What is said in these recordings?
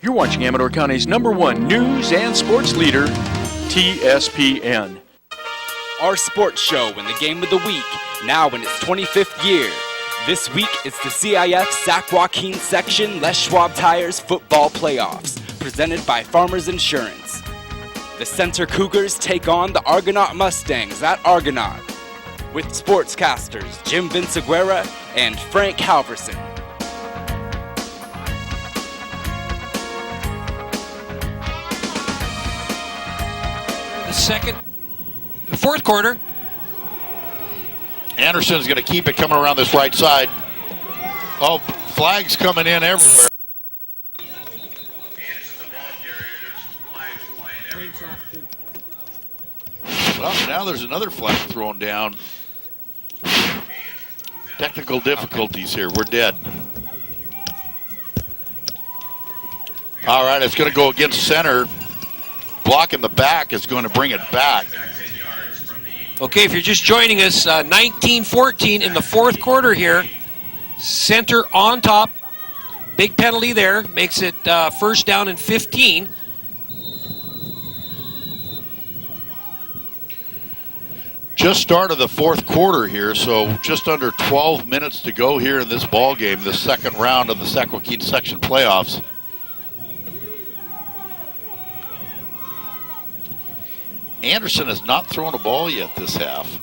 You're watching Amador County's #1 news and sports leader, TSPN. Our sports show in the game of the week, now in its 25th year. This week, it's the CIF Sac Joaquin Section Les Schwab Tires Football Playoffs, presented by Farmers Insurance. The Center Cougars take on the Argonaut Mustangs at Argonaut, with sportscasters Jim Vinciguerra and Frank Halverson. The fourth quarter. Anderson's going to keep it coming around this right side. Oh, flags coming in everywhere. Well, now there's another flag thrown down. Technical difficulties here. We're dead. All right, it's going to go against center. Block in the back is going to bring it back. Okay, if you're just joining us, 19-14 in the fourth quarter here. Center on top. Big penalty there. Makes it first down and 15. Just started the fourth quarter here, so just under 12 minutes to go here in this ball game, the second round of the Sac Joaquin Section playoffs. Anderson has not thrown a ball yet this half.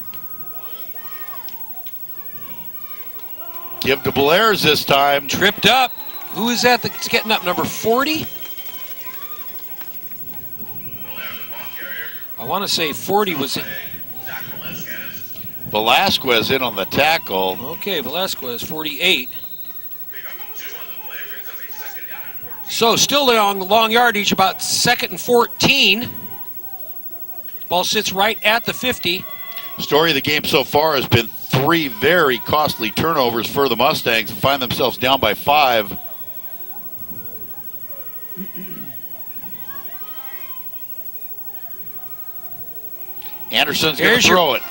Give to Belair's this time. Tripped up. Who is that that's getting up? Number 40? I want to say 40 was it. Velasquez in on the tackle. Okay, Velasquez, 48. So still long yardage, about 2nd and 14. Ball sits right at the 50. Story of the game so far has been 3 very costly turnovers for the Mustangs and find themselves down by 5. Anderson's going to throw it.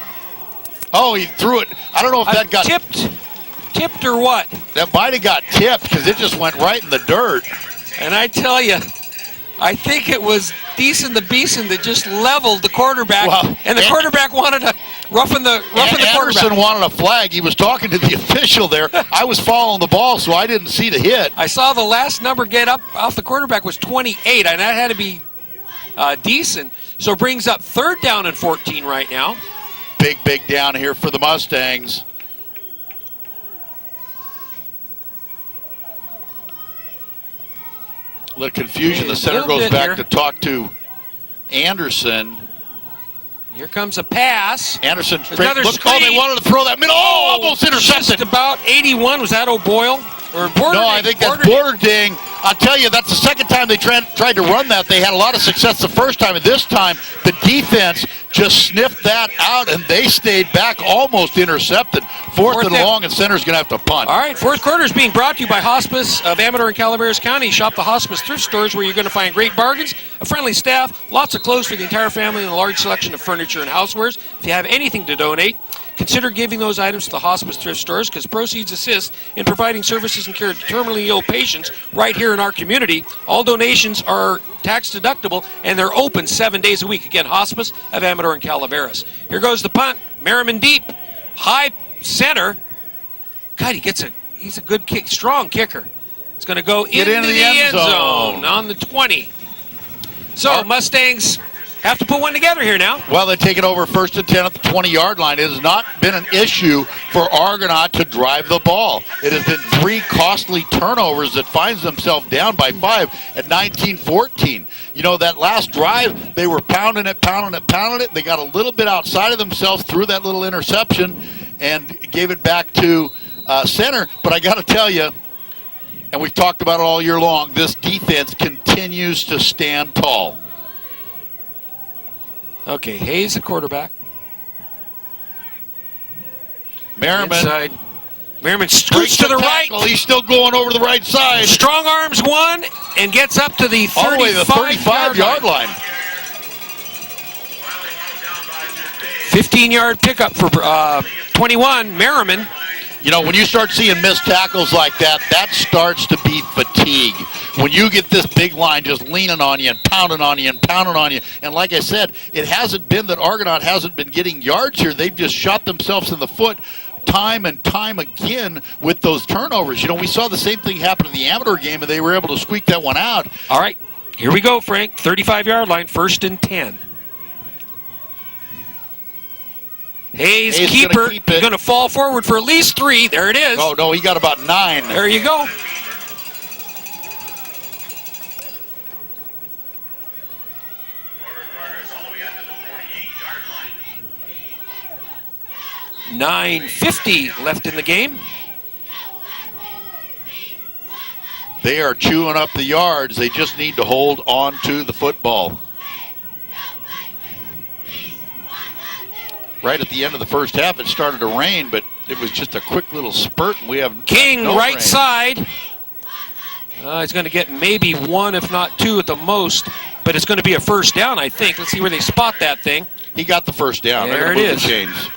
Oh, he threw it. I don't know if that got tipped or what. That might have got tipped because it just went right in the dirt. And I tell you, I think it was Deason the Beeson that just leveled the quarterback, and the quarterback wanted to roughen the quarterback. Anderson wanted a flag. He was talking to the official there. I was following the ball, so I didn't see the hit. I saw the last number get up off the quarterback was 28, and that had to be Deason. So it brings up 3rd down and 14 right now. Big down here for the Mustangs. A little confusion. The center goes back to talk to Anderson. Here comes a pass. Anderson, another screen. Oh, they wanted to throw that middle. Oh, almost intercepted. Just about 81. Was that O'Boyle? Or Borderding? No, I think that's Borderding. I'll tell you, that's the second time they tried to run that. They had a lot of success the first time, and this time the defense just sniffed that out, and they stayed back, almost intercepted. Fourth and long, and center's going to have to punt. All right, fourth quarter is being brought to you by Hospice of Amador and Calaveras County. Shop the Hospice thrift stores where you're going to find great bargains, a friendly staff, lots of clothes for the entire family, and a large selection of furniture and housewares. If you have anything to donate, consider giving those items to the hospice thrift stores because proceeds assist in providing services and care to terminally ill patients right here in our community. All donations are tax deductible and they're open 7 days a week. Again, Hospice of Amador and Calaveras. Here goes the punt. Merriman deep, high center. God, he's a good kick, strong kicker. It's going to go into the end zone on the 20. So Mustangs have to put one together here now. Well, they take it over 1st and 10 at the 20-yard line. It has not been an issue for Argonaut to drive the ball. It has been 3 costly turnovers that finds themselves down by 5 at 19-14. You know, that last drive, they were pounding it. They got a little bit outside of themselves through that little interception and gave it back to center. But I got to tell you, and we've talked about it all year long, this defense continues to stand tall. Okay, Hayes, the quarterback. Merriman. Inside. Merriman scoots to the right. He's still going over the right side. Strong arms one and gets up to the 35-yard line. 15-yard pickup for 21, Merriman. You know, when you start seeing missed tackles like that, that starts to be fatigue. when you get this big line just leaning on you and pounding on you and pounding on you, and like I said, it hasn't been that Argonaut hasn't been getting yards here. They've just shot themselves in the foot time and time again with those turnovers. You know, we saw the same thing happen in the amateur game, and they were able to squeak that one out. All right, here we go, Frank. 35-yard line, 1st and 10. Hayes keeper, going to fall forward for at least 3. There it is. Oh, no, he got about 9. There you go. .950 left in the game. They are chewing up the yards. They just need to hold on to the football. Right at the end of the first half, it started to rain, but it was just a quick little spurt, and we have King, no right rain. side. He's going to get maybe 1, if not 2 at the most, but it's going to be a first down, I think. Let's see where they spot that thing. He got the first down. There They're it gonna move is. the chains.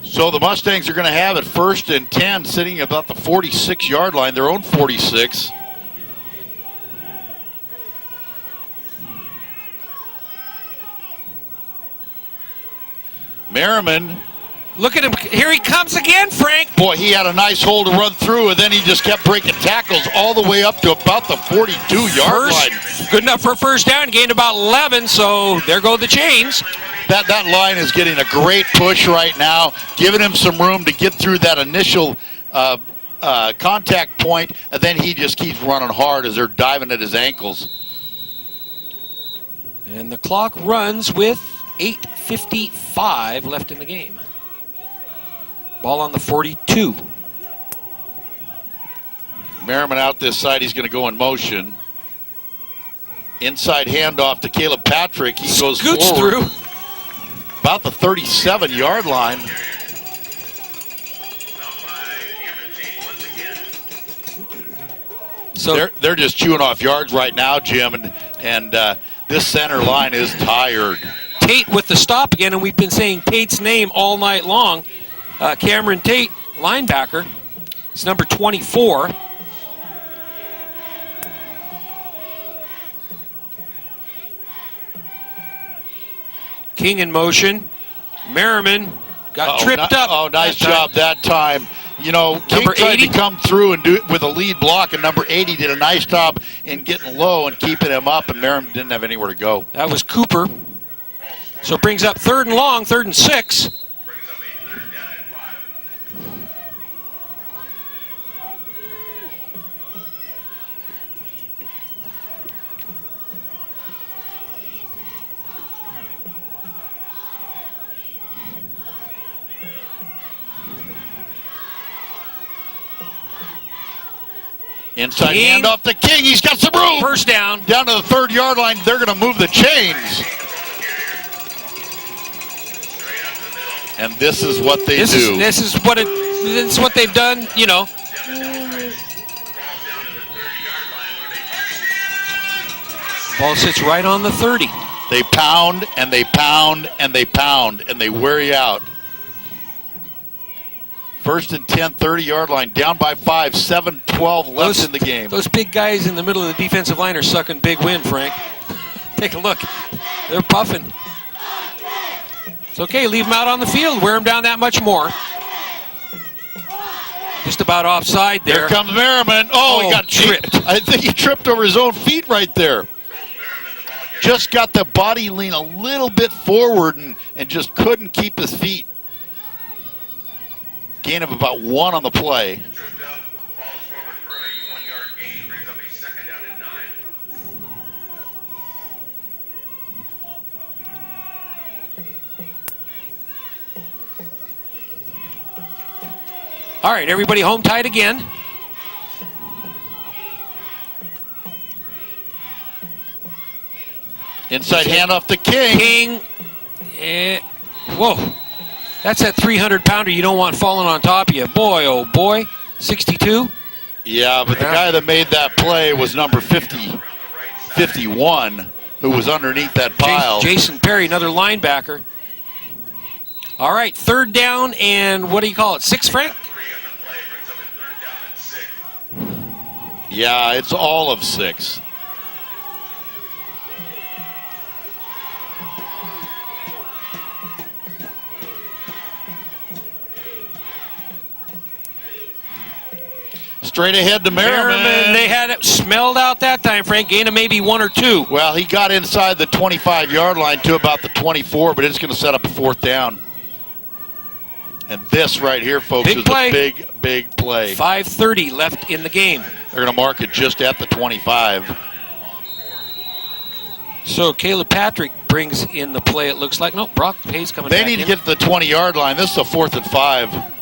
So the Mustangs are going to have it 1st and 10, sitting about the 46-yard line, their own 46. Merriman. Look at him. Here he comes again, Frank. Boy, he had a nice hole to run through, and then he just kept breaking tackles all the way up to about the 42-yard line. Good enough for a first down. Gained about 11, so there go the chains. That line is getting a great push right now, giving him some room to get through that initial contact point, and then he just keeps running hard as they're diving at his ankles. And the clock runs with 8:55 left in the game. Ball on the 42. Merriman out this side. He's going to go in motion. Inside handoff to Caleb Patrick. He goes Scoots forward. through. About the 37-yard line. So They're just chewing off yards right now, Jim, and this center line is tired. Tate with the stop again, and we've been saying Tate's name all night long. Cameron Tate, linebacker. It's number 24. King in motion. Merriman got tripped up. Oh, nice job that time. You know, King Number tried 80? to come through and do it with a lead block, and number 80 did a nice job in getting low and keeping him up, and Merriman didn't have anywhere to go. That was Cooper. So it brings up 3rd and long, 3rd and 6. Inside King. handoff to King. He's got some room. First down. Down to the 3rd-yard line. They're going to move the chains. And this is what they do. This is what they've done, you know. Ball sits right on the 30. They pound and they pound and they pound and they wear you out. 1st and 10, 30-yard line, down by 5, 7-12 left in the game. Those big guys in the middle of the defensive line are sucking big wind, Frank. Take a look. They're puffing. It's okay, leave them out on the field. Wear them down that much more. Just about offside there. Here comes Merriman. He got tripped. I think he tripped over his own feet right there. Just got the body lean a little bit forward and just couldn't keep his feet. Gain of about 1 on the play. All right, everybody home tight again. Inside handoff to King. Whoa. That's that 300-pounder you don't want falling on top of you. Boy, oh boy. 62. Yeah, but the guy that made that play was number 51. who was underneath that pile. Jason Perry, another linebacker. All right, third down and what do you call it? 6, Frank? Yeah, it's all of 6. Straight ahead to Merriman. They had it smelled out that time, Frank. Gain of maybe 1 or 2. Well, he got inside the 25-yard line to about the 24, but it's going to set up a 4th down. And this right here, folks, is a big, big play. 5:30 left in the game. They're going to mark it just at the 25. So Caleb Patrick brings in the play, it looks like. No, Brock Hayes coming back in. They need to get to the 20-yard line. This is a 4th and 5.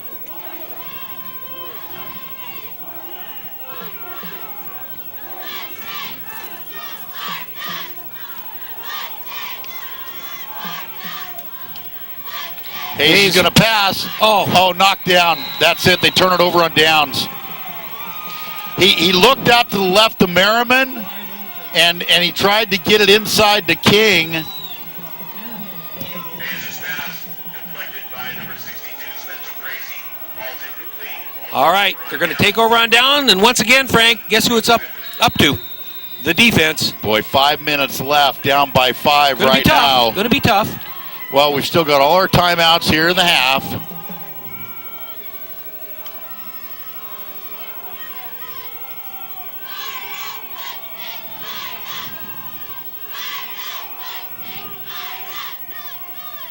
Hayes is going to pass. Oh, knocked down. That's it. They turn it over on downs. He looked out to the left of Merriman, and he tried to get it inside to King. All right, they're going to take over on down, and once again, Frank, guess who it's up to? The defense. Boy, 5 minutes left, down by 5 right now. Going to be tough. Well, we've still got all our timeouts here in the half.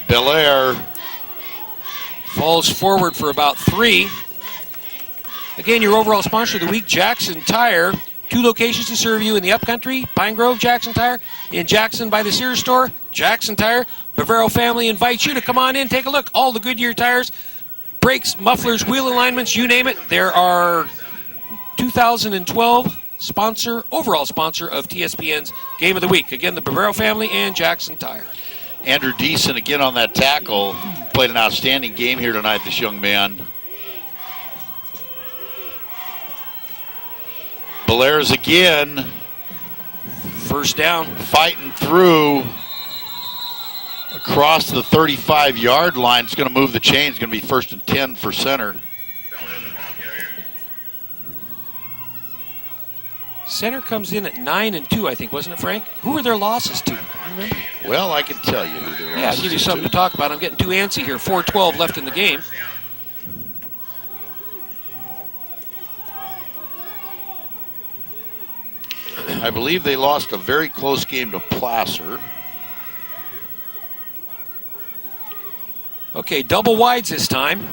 Belair falls forward for about 3. Again, your overall sponsor of the week, Jackson Tire. 2 locations to serve you in the Upcountry, Pine Grove, Jackson Tire. In Jackson by the Sears store, Jackson Tire. Bavaro family invites you to come on in, take a look. All the Goodyear tires, brakes, mufflers, wheel alignments, you name it. There are 2012 overall sponsor of TSPN's Game of the Week. Again, the Bavaro family and Jackson Tire. Andrew Deason again on that tackle. Played an outstanding game here tonight, this young man. Belair's again. First down. Fighting through across the 35-yard line. It's going to move the chain. It's going to be 1st and 10 for center. Center comes in at 9-2, I think, wasn't it, Frank? Who were their losses to? Remember? Well, I can tell you who their losses. Yeah, I'll give you something to talk about. I'm getting too antsy here. 4:12 left in the game. I believe they lost a very close game to Placer. Okay, double wides this time.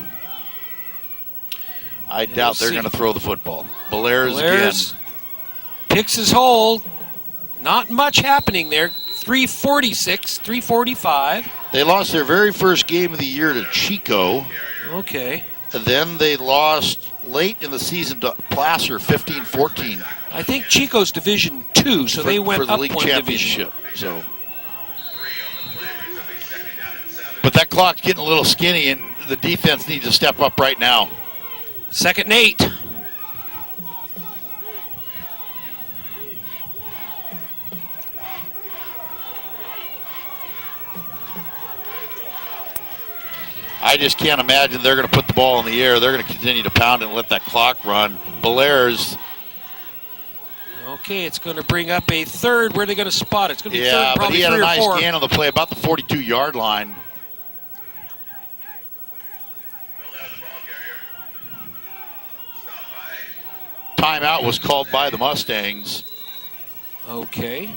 I doubt they're going to throw the football. Belair's again. Picks his hole. Not much happening there. 3:46, 3:45. They lost their very first game of the year to Chico. Okay. And then they lost late in the season to Placer, 15-14. I think Chico's Division II, so they went for the up league one championship. division. So, but that clock's getting a little skinny, and the defense needs to step up right now. 2nd and 8. I just can't imagine they're going to put the ball in the air. They're going to continue to pound it and let that clock run. Belair's. Okay, it's going to bring up a 3rd. Where are they going to spot it? It's going to be 3rd, but probably he had 3 a or nice 4. gain on the play, about the 42-yard line. Timeout was called by the Mustangs. Okay.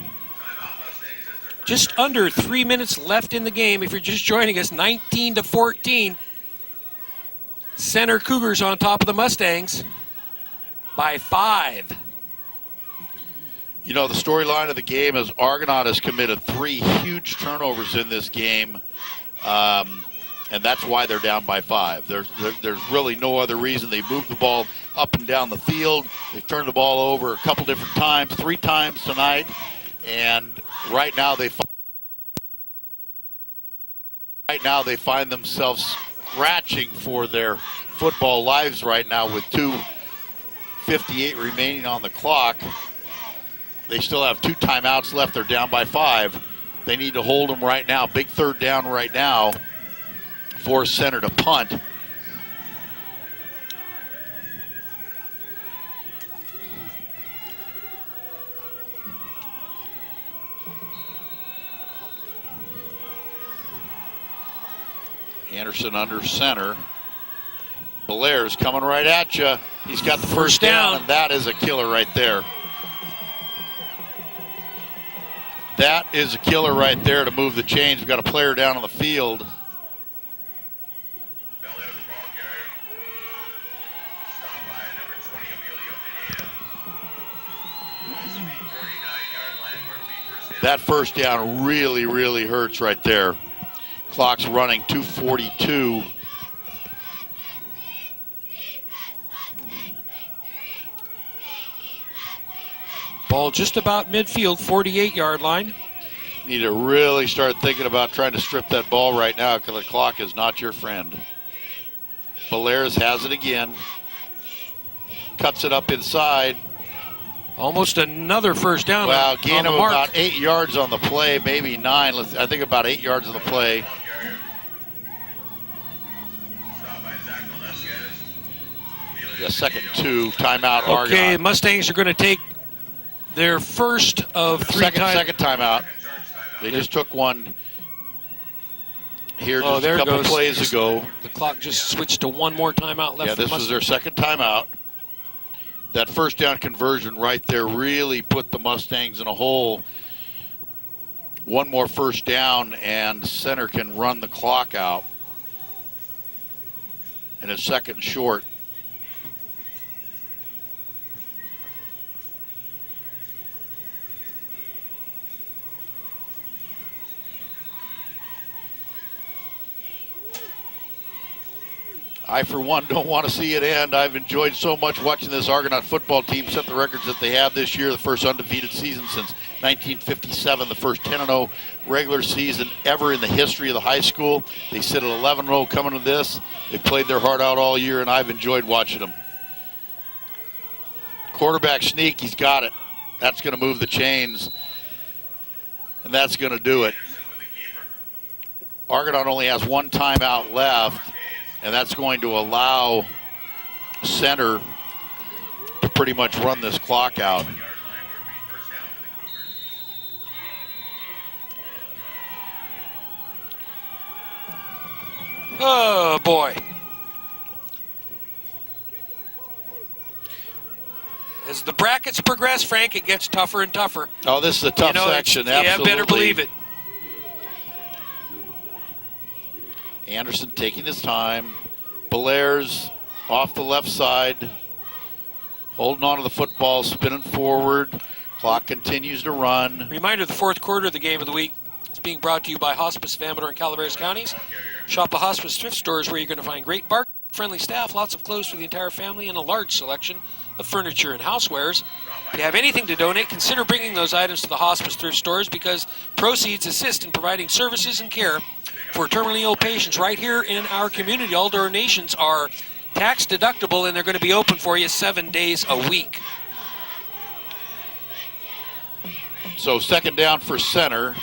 Just under 3 minutes left in the game. If you're just joining us, 19-14. Center Cougars on top of the Mustangs by 5. You know, the storyline of the game is Argonaut has committed 3 huge turnovers in this game, and that's why they're down by 5. There's really no other reason. They moved the ball up and down the field. They've turned the ball over a couple different times, 3 times tonight, and right now they find themselves scratching for their football lives right now with 2:58 remaining on the clock. They still have 2 timeouts left. They're down by 5. They need to hold them right now. Big third down right now. Force center to punt. Anderson under center. Belair's coming right at you. He's got the first down, and that is a killer right there. That is a killer right there to move the chains. We've got a player down on the field. That first down really, really hurts right there. Clock's running, 2:42. Ball just about midfield, 48-yard line. Need to really start thinking about trying to strip that ball right now because the clock is not your friend. Belair's has it again. Cuts it up inside. Almost another first down. Well, gain on the of mark. about 8 yards on the play, maybe 9. I think about 8 yards on the play. Yeah, 2nd 2, timeout, Argonaut. Okay, Mustangs are going to take their first of 3 times. Second timeout. They just took one here just there a couple goes. plays ago. The clock just switched to one more timeout left. Yeah, this was their second timeout. That first down conversion right there really put the Mustangs in a hole. One more first down, and center can run the clock out. And it's 2nd and short. I, for one, don't want to see it end. I've enjoyed so much watching this Argonaut football team set the records that they have this year, the first undefeated season since 1957, the first 10-0 regular season ever in the history of the high school. They sit at 11-0 coming to this. They played their heart out all year, and I've enjoyed watching them. Quarterback sneak, he's got it. That's going to move the chains, and that's going to do it. Argonaut only has 1 timeout left. And that's going to allow center to pretty much run this clock out. Oh, boy. As the brackets progress, Frank, it gets tougher and tougher. Oh, this is a tough section, absolutely. Yeah, better believe it. Anderson taking his time. Belair's off the left side. Holding on to the football, spinning forward. Clock continues to run. Reminder, the 4th quarter of the game of the week is being brought to you by Hospice of Amador and Calaveras counties. Shop the Hospice thrift stores where you're going to find great friendly staff, lots of clothes for the entire family, and a large selection of furniture and housewares. If you have anything to donate, consider bringing those items to the Hospice thrift stores because proceeds assist in providing services and care for terminally ill patients right here in our community. All donations are tax deductible, and they're going to be open for you 7 days a week. So 2nd down for center.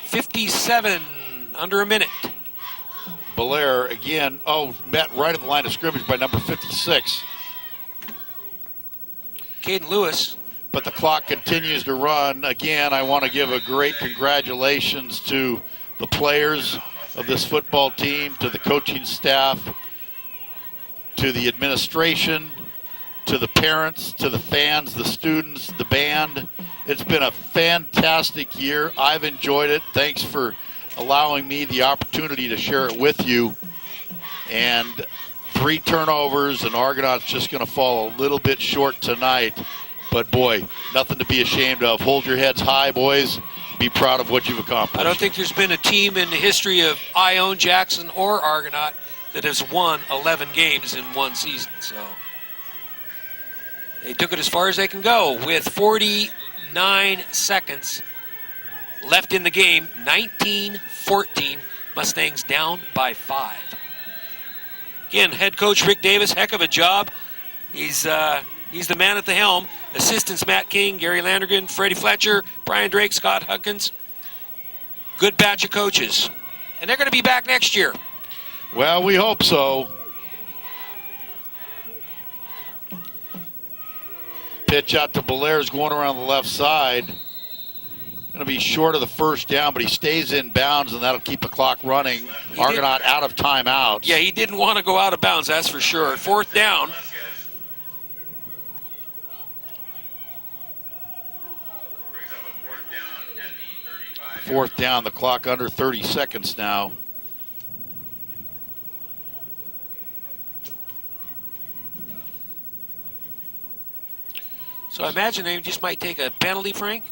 57, under a minute. Belair again, met right at the line of scrimmage by number 56. Caden Lewis. But the clock continues to run. Again, I want to give a great congratulations to the players of this football team, to the coaching staff, to the administration, to the parents, to the fans, the students, the band. It's been a fantastic year. I've enjoyed it. Thanks for allowing me the opportunity to share it with you. And 3 turnovers, and Argonaut's just going to fall a little bit short tonight. But, boy, nothing to be ashamed of. Hold your heads high, boys. Be proud of what you've accomplished. I don't think there's been a team in the history of Ione, Jackson, or Argonaut that has won 11 games in one season. So they took it as far as they can go with 49 seconds left in the game. 19-14. Mustangs down by 5. Again, head coach Rick Davis, heck of a job. He's He's the man at the helm. Assistants Matt King, Gary Landergan, Freddie Fletcher, Brian Drake, Scott Huckins. Good batch of coaches. And they're going to be back next year. Well, we hope so. Pitch out to Belair's going around the left side. Going to be short of the first down, but he stays in bounds, and that'll keep the clock running. Argonaut out of timeouts. Yeah, he didn't want to go out of bounds, that's for sure. Fourth down. Fourth down, the clock under 30 seconds now. So I imagine they just might take a penalty, Frank?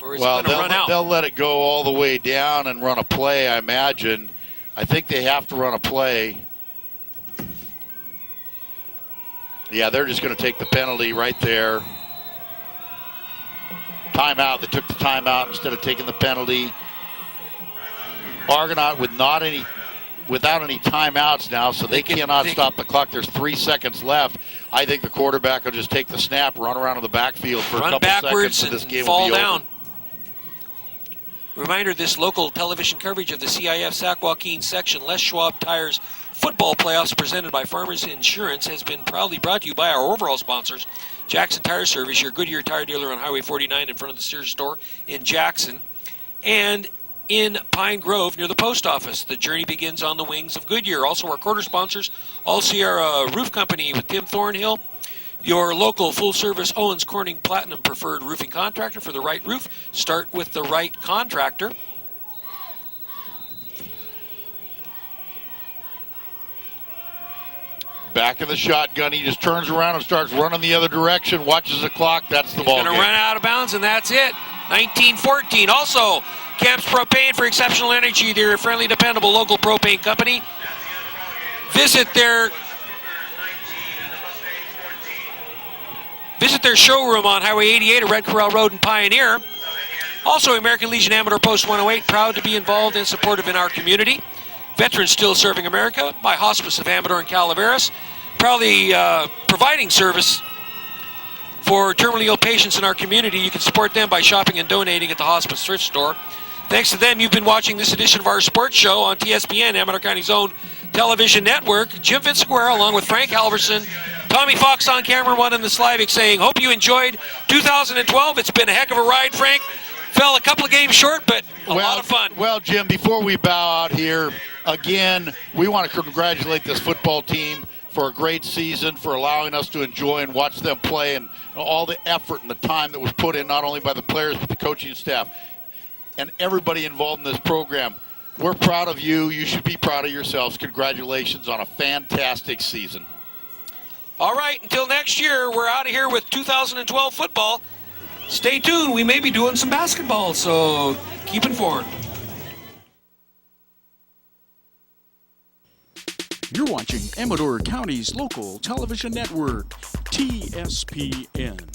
Or is it Well, going to run out? they'll let it go all the way down and run a play, I imagine. I think they have to run a play. Yeah, they're just going to take the penalty right there. Timeout. They took the timeout instead of taking the penalty. Argonaut without any timeouts now, so they cannot stop the clock. There's 3 seconds left. I think the quarterback will just take the snap, run around in the backfield for a couple seconds, and this game will be over. Reminder, this local television coverage of the CIF Sac Joaquin section Les Schwab Tires football playoffs presented by Farmers Insurance has been proudly brought to you by our overall sponsors, Jackson Tire Service, your Goodyear tire dealer on Highway 49 in front of the Sears store in Jackson, and in Pine Grove near the post office. The journey begins on the wings of Goodyear. Also our quarter sponsors, All Sierra Roof Company with Tim Thornhill, your local full-service Owens Corning Platinum Preferred Roofing Contractor. For the right roof, start with the right contractor. Back in the shotgun, he just turns around and starts running the other direction, watches the clock, that's the ball game. He's going to run out of bounds, and that's it. 19-14. Also, Camps Propane for exceptional energy. They're a friendly, dependable local propane company. Visit their showroom on Highway 88 at Red Corral Road in Pioneer. Also, American Legion Amador Post 108, proud to be involved and supportive in our community. Veterans Still Serving America by Hospice of Amador and Calaveras, proudly providing service for terminally ill patients in our community. You can support them by shopping and donating at the Hospice Thrift Store. Thanks to them, you've been watching this edition of our sports show on TSPN, Amador County's own television network. Jim Fitzgerald, along with Frank Halverson, Tommy Fox on camera, one in the Slavic, saying, hope you enjoyed 2012. It's been a heck of a ride, Frank. Fell a couple of games short, but a lot of fun. Well, Jim, before we bow out here, again, we want to congratulate this football team for a great season, for allowing us to enjoy and watch them play, and all the effort and the time that was put in, not only by the players, but the coaching staff and everybody involved in this program. We're proud of you. You should be proud of yourselves. Congratulations on a fantastic season. All right, until next year, we're out of here with 2012 football. Stay tuned. We may be doing some basketball, so keep informed. You're watching Amador County's local television network, TSPN.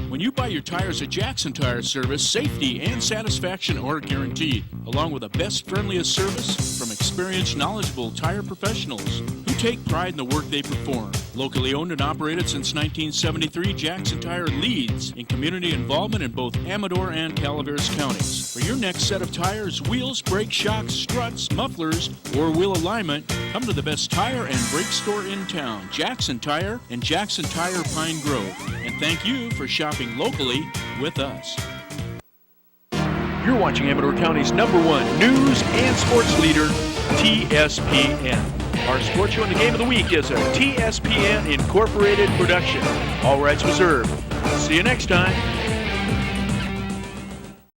When you buy your tires at Jackson Tire Service, safety and satisfaction are guaranteed, along with the best, friendliest service from experienced, knowledgeable tire professionals who take pride in the work they perform. Locally owned and operated since 1973, Jackson Tire leads in community involvement in both Amador and Calaveras counties. For your next set of tires, wheels, brake shocks, struts, mufflers, or wheel alignment, come to the best tire and brake store in town, Jackson Tire and Jackson Tire Pine Grove. And thank you for shopping locally with us. You're watching Amador County's #1 news and sports leader, TSPN. Our sports show in the game of the week is a TSPN Incorporated production. All rights reserved. See you next time.